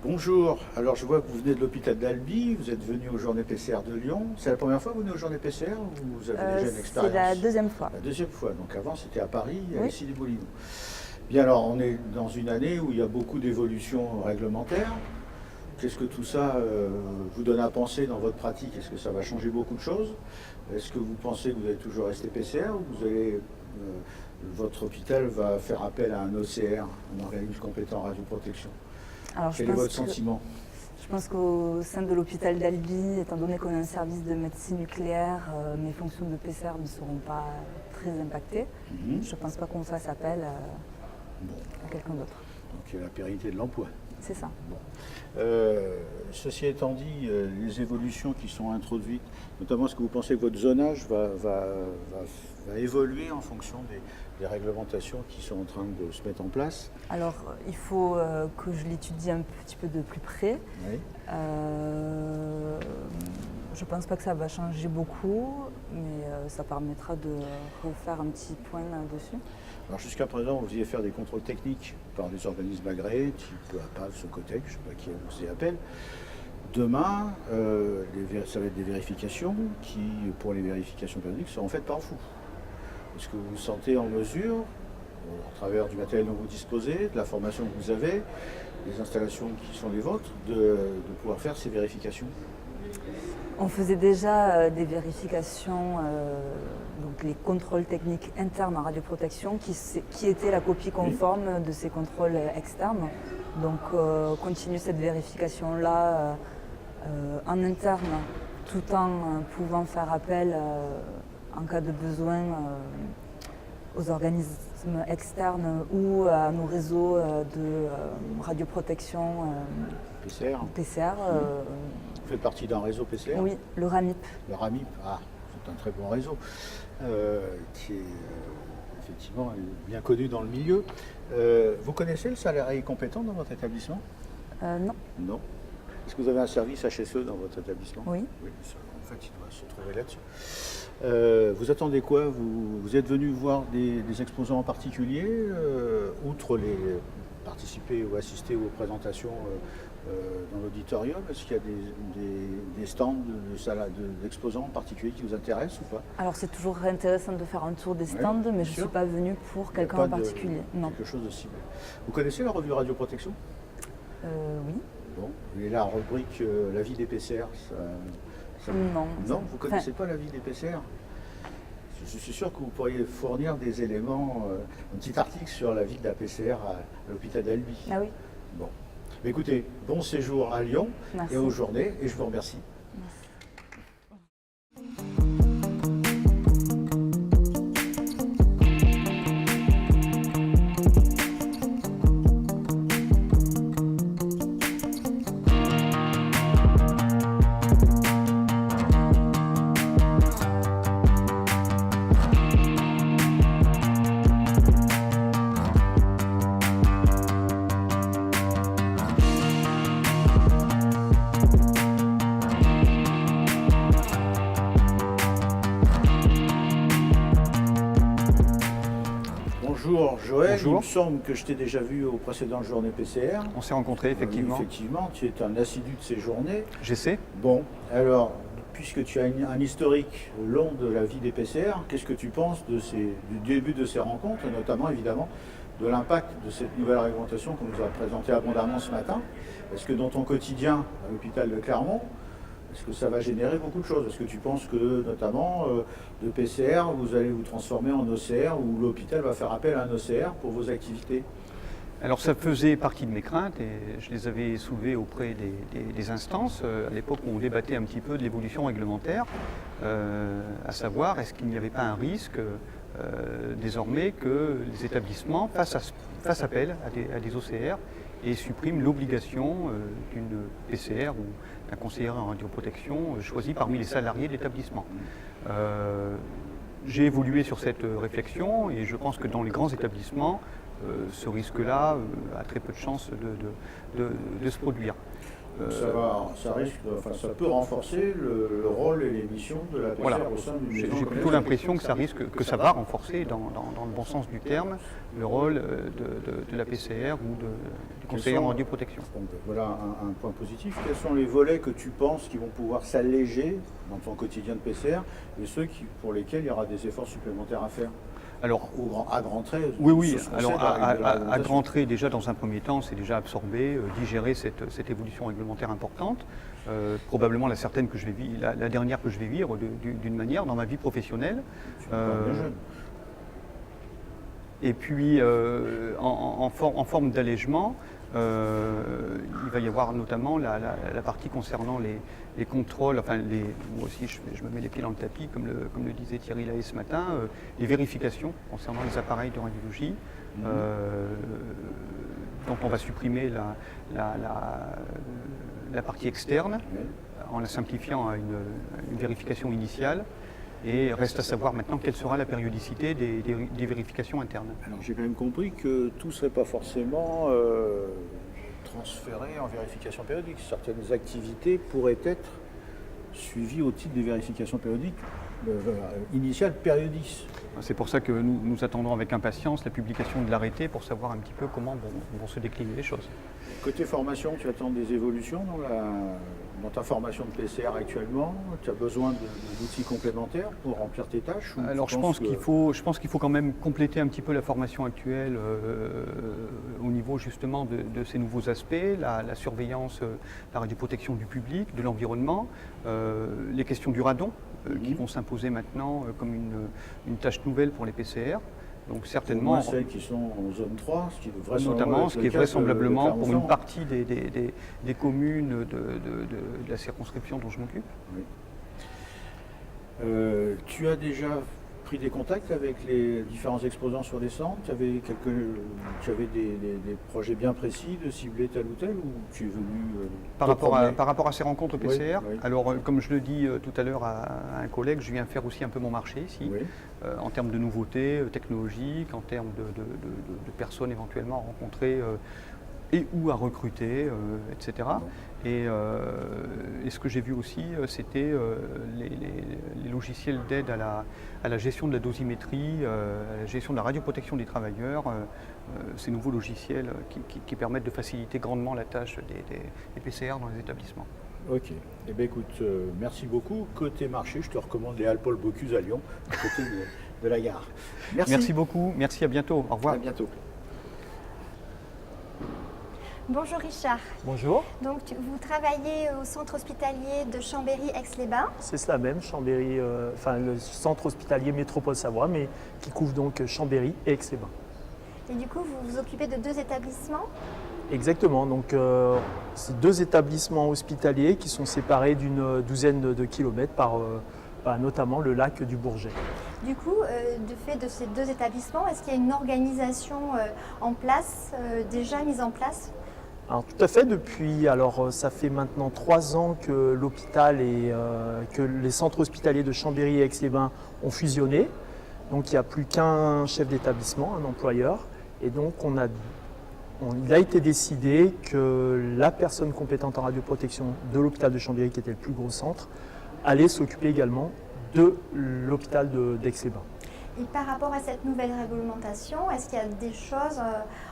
Bonjour, alors je vois que vous venez de l'hôpital d'Albi, vous êtes venu aux Journées PCR de Lyon. C'est la première fois que vous venez aux Journées PCR ou vous avez déjà une expérience? C'est la deuxième fois. La deuxième fois, donc avant c'était à Paris, à Oui. Issy-les-Moulineaux. Bien alors, on est dans une année où il y a beaucoup d'évolutions réglementaires. Qu'est-ce que tout ça vous donne à penser dans votre pratique? Est-ce que ça va changer beaucoup de choses? Est-ce que vous pensez que vous allez toujours rester PCR ou votre hôpital va faire appel à un OCR, un organisme compétent en radioprotection? Alors, Quel est votre sentiment? Je pense qu'au sein de l'hôpital d'Albi, étant donné qu'on a un service de médecine nucléaire, mes fonctions de PCR ne seront pas très impactées. Je ne pense pas qu'on fasse appel à quelqu'un d'autre. Donc la pérennité de l'emploi. C'est ça. Bon. Ceci étant dit, les évolutions qui sont introduites, notamment est-ce que vous pensez que votre zonage va évoluer en fonction des réglementations qui sont en train de se mettre en place? Alors, il faut que je l'étudie un petit peu de plus près. Oui. Je ne pense pas que ça va changer beaucoup, mais ça permettra de refaire un petit point là-dessus. Alors jusqu'à présent, vous faisiez faire des contrôles techniques par des organismes agréés, type APAV, Socotec, je ne sais pas qui vous y appelle. Demain, ça va être des vérifications qui, pour les vérifications périodiques, seront faites par vous. Est-ce que vous vous sentez en mesure, à travers du matériel dont vous disposez, de la formation que vous avez, des installations qui sont les vôtres, de pouvoir faire ces vérifications? On faisait déjà des vérifications, donc les contrôles techniques internes en radioprotection, qui étaient la copie conforme de ces contrôles externes. Donc continuer cette vérification-là en interne, tout en pouvant faire appel en cas de besoin aux organismes externes ou à nos réseaux de radioprotection PCR. Vous faites partie d'un réseau PCR? Oui, le RAMIP. Le RAMIP, c'est un très bon réseau qui est effectivement bien connu dans le milieu. Vous connaissez le salarié compétent dans votre établissement? Non. Non. Est-ce que vous avez un service HSE dans votre établissement? Oui. Oui, en fait, il doit se trouver là-dessus. Vous attendez quoi? Vous êtes venu voir des exposants en particulier, outre les participer ou assister aux présentations dans l'auditorium? Est-ce qu'il y a des stands d'exposants en particulier qui vous intéressent ou pas? Alors c'est toujours intéressant de faire un tour des stands, mais je ne suis pas venue pour quelqu'un en particulier. Non. Quelque chose de ciblé. Vous connaissez la revue Radioprotection? Oui. Bon, et la rubrique La vie des PCR, Non. Non, vous ne connaissez pas la vie des PCR? Je suis sûr que vous pourriez fournir des éléments, un petit article sur la vie de la PCR à l'hôpital d'Albi. Ah oui. Bon. Mais écoutez, bon séjour à Lyon. Merci. Et aux journées, et je vous remercie. Bonjour Joël, Bonjour. Il me semble que je t'ai déjà vu aux précédentes journées PCR. On s'est rencontrés effectivement. Oui, effectivement, tu es un assidu de ces journées. J'essaie. Bon, alors, puisque tu as un historique long de la vie des PCR, qu'est-ce que tu penses du début de ces rencontres, et notamment évidemment de l'impact de cette nouvelle réglementation qu'on nous a présentée abondamment ce matin? Est-ce que dans ton quotidien à l'hôpital de Clermont, est-ce que ça va générer beaucoup de choses? Est-ce que tu penses que, notamment, de PCR, vous allez vous transformer en OCR ou l'hôpital va faire appel à un OCR pour vos activités? Alors ça faisait partie de mes craintes et je les avais soulevées auprès des instances à l'époque où on débattait un petit peu de l'évolution réglementaire, à savoir est-ce qu'il n'y avait pas un risque désormais que les établissements fassent appel à des OCR et suppriment l'obligation d'une PCR ou d'un conseiller en radioprotection choisi parmi les salariés de l'établissement. J'ai évolué sur cette réflexion et je pense que dans les grands établissements, ce risque-là a très peu de chances de se produire. Ça peut renforcer le rôle et les missions de la PCR Voilà. au sein d'une J'ai maison. plutôt l'impression que ça va renforcer, dans le bon sens du terme, le rôle de la PCR ou du conseiller en radioprotection. Donc, voilà un point positif. Quels sont les volets que tu penses qui vont pouvoir s'alléger dans ton quotidien de PCR et ceux pour lesquels il y aura des efforts supplémentaires à faire? Alors, à grands traits. oui. ce qu'on Alors, sait de la à réglementation. grands traits, déjà dans un premier temps, c'est déjà absorber, digérer cette évolution réglementaire importante. Probablement la dernière que je vais vivre d'une manière dans ma vie professionnelle. Tu es encore bien jeune. Et puis, en forme d'allègement, il va y avoir notamment la partie concernant les contrôles, moi aussi je me mets les pieds dans le tapis, comme le disait Thierry Lahaye ce matin, les vérifications concernant les appareils de radiologie, dont on va supprimer la partie externe, en la simplifiant à une vérification initiale. Et reste à savoir maintenant quelle sera la périodicité des vérifications internes. Alors j'ai quand même compris que tout ne serait pas forcément transféré en vérification périodique. Certaines activités pourraient être suivies au titre des vérifications périodiques initiales périodiques. C'est pour ça que nous attendons avec impatience la publication de l'arrêté pour savoir un petit peu comment vont se décliner les choses. Côté formation, tu attends des évolutions dans ta formation de PCR actuellement? Tu as besoin d'outils complémentaires pour remplir tes tâches? Alors je pense qu'il faut quand même compléter un petit peu la formation actuelle au niveau justement de ces nouveaux aspects, la surveillance, la radioprotection du public, de l'environnement, les questions du radon qui vont s'imposer maintenant comme une tâche nouvelle pour les PCR. Donc certainement, celles qui sont en zone 3, ce qui est vraisemblablement pour une partie des communes de la circonscription dont je m'occupe. Oui. Tu as déjà pris des contacts avec les différents exposants sur les centres? Tu avais des projets bien précis de cibler tel ou tel, ou tu es venu par rapport à ces rencontres PCR? Oui. Alors comme je le dis tout à l'heure à un collègue, je viens faire aussi un peu mon marché ici, en termes de nouveautés technologiques, en termes de personnes éventuellement à rencontrer et ou à recruter, etc. Et ce que j'ai vu aussi, c'était les logiciels d'aide à la gestion de la dosimétrie, à la gestion de la radioprotection des travailleurs, ces nouveaux logiciels qui permettent de faciliter grandement la tâche des PCR dans les établissements. Ok. Eh bien écoute, merci beaucoup. Côté marché, je te recommande les Halles Paul Bocuse à Lyon, à côté de la gare. Merci beaucoup, merci, à bientôt, au revoir. À bientôt. Bonjour Richard. Bonjour. Donc vous travaillez au centre hospitalier de Chambéry-Aix-les-Bains. C'est cela même, Chambéry, le centre hospitalier Métropole Savoie, mais qui couvre donc Chambéry et Aix-les-Bains. Et du coup, vous vous occupez de 2 établissements? Exactement, donc c'est 2 établissements hospitaliers qui sont séparés d'une douzaine de kilomètres par notamment le lac du Bourget. Du coup, du fait de ces 2 établissements, est-ce qu'il y a une organisation en place, déjà mise en place? Alors, tout à fait, ça fait maintenant 3 ans que l'hôpital et que les centres hospitaliers de Chambéry et Aix-les-Bains ont fusionné. Donc il n'y a plus qu'un chef d'établissement, un employeur. Et donc il a été décidé que la personne compétente en radioprotection de l'hôpital de Chambéry, qui était le plus gros centre, allait s'occuper également de l'hôpital d'Aix-les-Bains. Et par rapport à cette nouvelle réglementation, est-ce qu'il y a des choses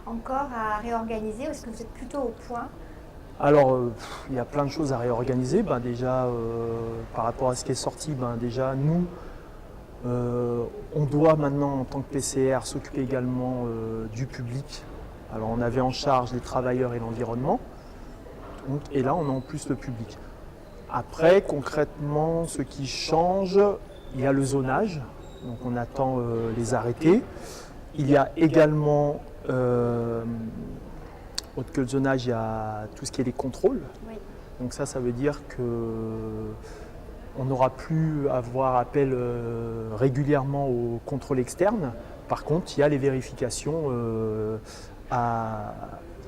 encore à réorganiser ou est-ce que vous êtes plutôt au point? Alors, il y a plein de choses à réorganiser. Déjà, par rapport à ce qui est sorti, déjà, nous, on doit maintenant, en tant que PCR, s'occuper également du public. Alors, on avait en charge les travailleurs et l'environnement. Et là, on a en plus le public. Après, concrètement, ce qui change, il y a le zonage. Donc on attend les arrêtés. Il y a également, autre que le zonage, il y a tout ce qui est les contrôles. Oui. Donc ça veut dire qu'on n'aura plus à avoir appel régulièrement au contrôle externe. Par contre, il y a les vérifications à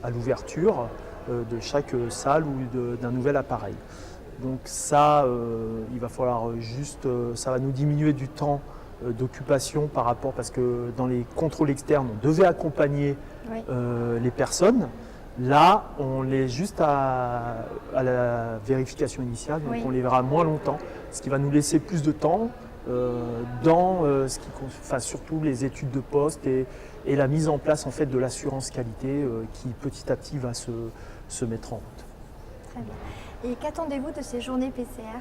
l'ouverture de chaque salle ou d'un nouvel appareil. Donc ça, il va falloir ça va nous diminuer du temps d'occupation par rapport, parce que dans les contrôles externes, on devait accompagner les personnes, Là, on est juste à la vérification initiale, donc Oui. on les verra moins longtemps, ce qui va nous laisser plus de temps dans surtout les études de poste et la mise en place en fait de l'assurance qualité qui petit à petit va se mettre en route. Très bien. Et qu'attendez-vous de ces journées PCR?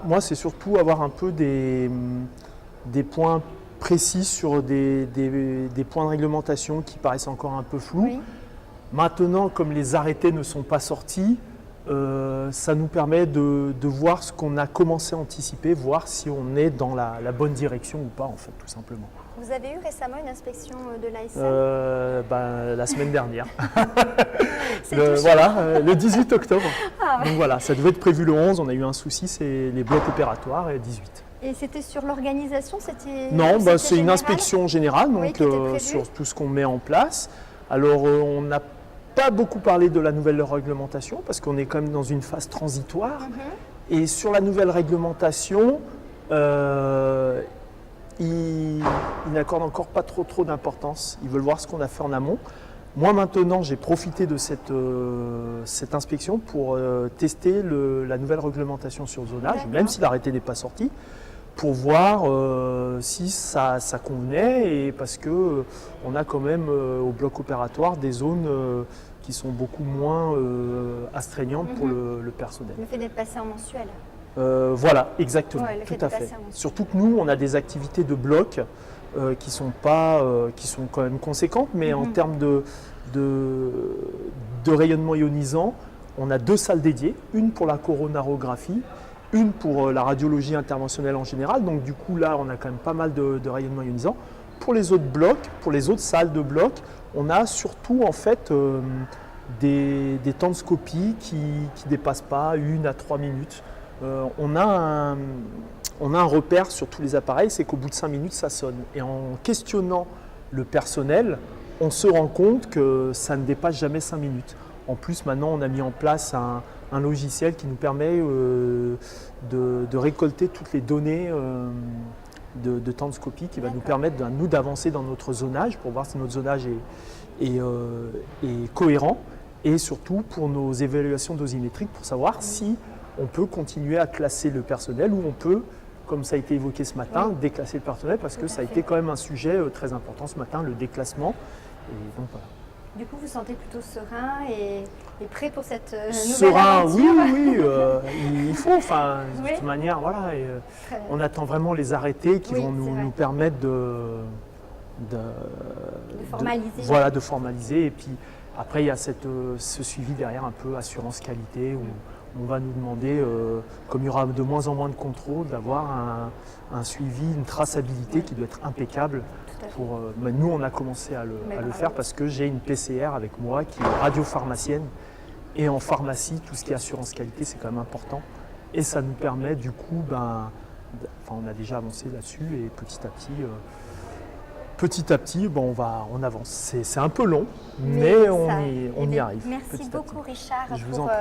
Moi, c'est surtout avoir un peu des points précis sur des points de réglementation qui paraissent encore un peu flous. Oui. Maintenant, comme les arrêtés ne sont pas sortis, ça nous permet de voir ce qu'on a commencé à anticiper, voir si on est dans la bonne direction ou pas, en fait, tout simplement. Vous avez eu récemment une inspection de l'ASN? La semaine dernière. C'est touchant. Voilà, le 18 octobre. Ah ouais. Donc voilà, ça devait être prévu le 11, on a eu un souci, c'est les blocs opératoires et 18. Et c'était sur l'organisation? Non, c'était c'est une général? inspection générale Oui, donc, qui était prévue. sur tout ce qu'on met en place. Alors on n'a pas beaucoup parlé de la nouvelle réglementation parce qu'on est quand même dans une phase transitoire. Et sur la nouvelle réglementation, ils n'accordent encore pas trop d'importance. Ils veulent voir ce qu'on a fait en amont. Moi maintenant, j'ai profité de cette inspection pour tester la nouvelle réglementation sur le zonage, D'accord. même si l'arrêté n'est pas sorti, pour voir si ça convenait et parce que on a quand même au bloc opératoire des zones qui sont beaucoup moins astreignantes pour le personnel. Le fait d'être passé en mensuel. Voilà, exactement, Ouais, le fait tout à de fait. passer en mensuel. Surtout que nous, on a des activités de bloc qui sont quand même conséquentes, mais en termes de rayonnement ionisant, on a 2 salles dédiées, une pour la coronarographie, une pour la radiologie interventionnelle en général. Donc du coup, là, on a quand même pas mal de rayonnement ionisant. Pour les autres blocs, pour les autres salles de bloc, on a surtout en fait des temps de scopie qui ne dépassent pas 1 à 3 minutes. On a un repère sur tous les appareils, c'est qu'au bout de 5 minutes, ça sonne. Et en questionnant le personnel, on se rend compte que ça ne dépasse jamais 5 minutes. En plus, maintenant, on a mis en place un logiciel qui nous permet de récolter toutes les données de temps de scopie qui va nous permettre, nous, d'avancer dans notre zonage pour voir si notre zonage est cohérent et surtout pour nos évaluations dosimétriques pour savoir si on peut continuer à classer le personnel ou on peut, comme ça a été évoqué ce matin, déclasser le personnel parce que ça a été quand même un sujet très important ce matin, le déclassement. Et donc, voilà. Du coup, vous vous sentez plutôt serein et prêt pour cette nouvelle Serein, aventure? oui, il faut. Enfin, de Oui. toute manière, voilà. Très bien. On attend vraiment les arrêtés qui Oui, vont c'est vrai. nous permettre de formaliser. Voilà, de formaliser. Et puis après, il y a ce suivi derrière un peu assurance qualité où on va nous demander, comme il y aura de moins en moins de contrôle, d'avoir un suivi, une traçabilité qui doit être impeccable. Tout à fait. Mais nous, on a commencé à le faire parce que j'ai une PCR avec moi qui est radiopharmacienne. Et en pharmacie, tout ce qui est assurance qualité, c'est quand même important. Et ça nous permet du coup, on a déjà avancé là-dessus et petit à petit, on avance. C'est un peu long, mais on y arrive. Merci petit à beaucoup, petit. Richard. Je vous pour, en prie.